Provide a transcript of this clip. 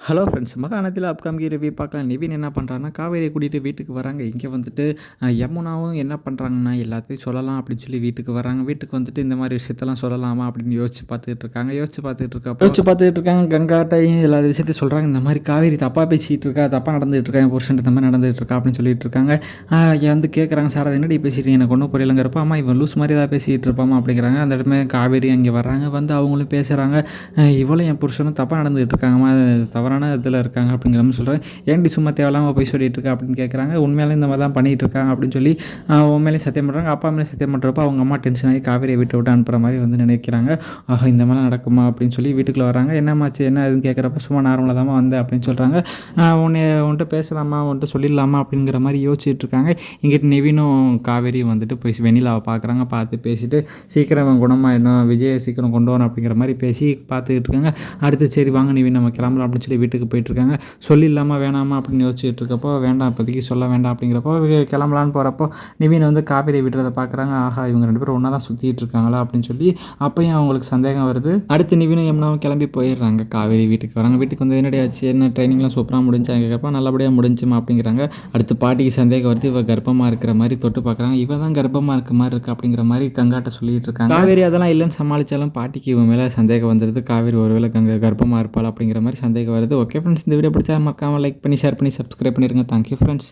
Hello friends, மகாநதியில upcoming review பார்க்கலாம். நிவின் என்ன பண்ணுறாருன்னா, காவேரியை கூட்டிகிட்டு வீட்டுக்கு வராங்க. இங்கே வந்துட்டு யமுனாவும் என்ன பண்ணுறாங்கன்னா, எல்லாத்தையும் சொல்லலாம் அப்படின்னு சொல்லி வீட்டுக்கு வராங்க. வீட்டுக்கு வந்துட்டு இந்த மாதிரி விஷயத்தெல்லாம் சொல்லலாமா அப்படின்னு யோசிச்சு பார்த்துட்டு இருக்காங்க. யோசிச்சு பார்த்துட்டு இருக்காங்க. கங்காட்டையும் எல்லா விஷயத்தையும் சொல்கிறாங்க. இந்த மாதிரி காவேரி தப்பாக பேசிகிட்டு இருக்கா, தப்பாக நடந்துகிட்டு இருக்கா, என் புருஷன் இந்த மாதிரி நடந்துகிட்டு இருக்கா அப்படின்னு சொல்லிட்டு இருக்காங்க. வந்து கேட்குறாங்க, சார் அது என்னடி பேசிட்டு எனக்கு ஒன்றும் புரியலங்கிறப்ப, அம்மா இவன் லூஸ் மாதிரி தான் பேசிகிட்டு இருப்பாமா அப்படிங்கிறாங்க. அந்த இடமே காவேரி அங்கே வர்றாங்க. வந்து அவங்களும் பேசுகிறாங்க. இவளும் என் புருஷனும் தப்பாக நடந்துகிட்டு இருக்காங்கம்மா, தவறான இதில் இருக்காங்க அப்படிங்கிற மாதிரி சொல்கிறேன். ஏன்டி சும்மா தேவையில்லாமல் போய் சொல்லிட்டு இருக்கா அப்படின்னு கேட்குறாங்க. உண்மையிலே இந்த மாதிரி தான் பண்ணிகிட்டு இருக்காங்க அப்படின்னு சொல்லி உண்மையிலேயே சத்தியம் பண்ணுறாங்க. அப்பா மேலே சத்தியம் பண்ணுறப்ப அவங்க அம்மா டென்ஷன் ஆகி காவேரியை விட்டு அனுப்புகிற மாதிரி வந்து நினைக்கிறாங்க. ஆஹா, இந்த மாதிரிலாம் நடக்குமா அப்படின்னு சொல்லி வீட்டுக்குள்ளே வராங்க. என்னம்மாச்சு என்ன இதுன்னு கேட்குறப்ப, சும்மா நார்மலாக தான் வந்தேன் அப்படின்னு சொல்கிறாங்க. உன்ட்டு பேசலாமா, உன்ட்டு சொல்லிடலாமா அப்படிங்கிற மாதிரி யோசிச்சுட்டு இருக்காங்க. இங்கிட்ட நிவினும் காவேரியும் வந்துட்டு போய் வெண்ணிலாவை பார்க்குறாங்க. பார்த்து பேசிட்டு சீக்கிரம் குணமாயிடணும், விஜயை சீக்கிரம் கொண்டு வரணும் அப்படிங்கிற மாதிரி பேசி பார்த்துக்கிட்டு இருக்காங்க. அடுத்து சரி வாங்க நிவின் நம்ம கிளம்பலாம் அப்படின்னு சொல்லி வீட்டுக்கு போயிட்டுருக்காங்க. சொல்லிடலாமா வேணாமா அப்படின்னு யோசிச்சுட்டு இருக்கப்போ, வேண்டாம் இப்போதைக்கு சொல்ல வேண்டாம் அப்படிங்கிறப்போ கிளம்பலான்னு போகிறப்போ நிவின் வந்து காவேரியை விடுறதை பார்க்குறாங்க. ஆஹா, இவங்க 2 பேரும் ஒன்றா தான் சுற்றிட்டு இருக்காங்களா அப்படின்னு சொல்லி அப்போயும் அவங்களுக்கு சந்தேகம் வருது. அடுத்து நிவினும் யமுனாவும் கிளம்பி போயிடுறாங்க. காவேரி வீட்டுக்கு வராங்க. வீட்டுக்கு வந்து என்னடி ஆச்சு, என்ன ட்ரைனிங்லாம் சூப்பராக முடிஞ்சாங்க கேட்குறப்ப, நல்லபடியாக முடிஞ்சுமா அப்படிங்கிறாங்க. அடுத்து பாட்டிக்கு சந்தேகம் வருது. இவ கர்ப்பமாக இருக்கிற மாதிரி தொட்டு பார்க்குறாங்க. இவ தான் கர்ப்பமாக இருக்க மாதிரி இருக்குது அப்படிங்கிற மாதிரி கங்காட்ட சொல்லிட்டு இருக்காங்க. காவேரி அதெல்லாம் இல்லைன்னு சமாளித்தாலும் பாட்டிக்கு இவன் மேலே சந்தேகம் வந்துடுது. காவேரி ஒருவேளை கர்ப்பமாக இருப்பாள் அப்படிங்கிற மாதிரி சந்தேகம் வருது. ஓகே ஃப்ரெண்ட்ஸ், இந்த வீடியோ பிடிச்சா மறக்காமல் லைக் பண்ணி ஷேர் பண்ணி சப்ஸ்கிரைப் பண்ணிடுங்க. Thank you friends.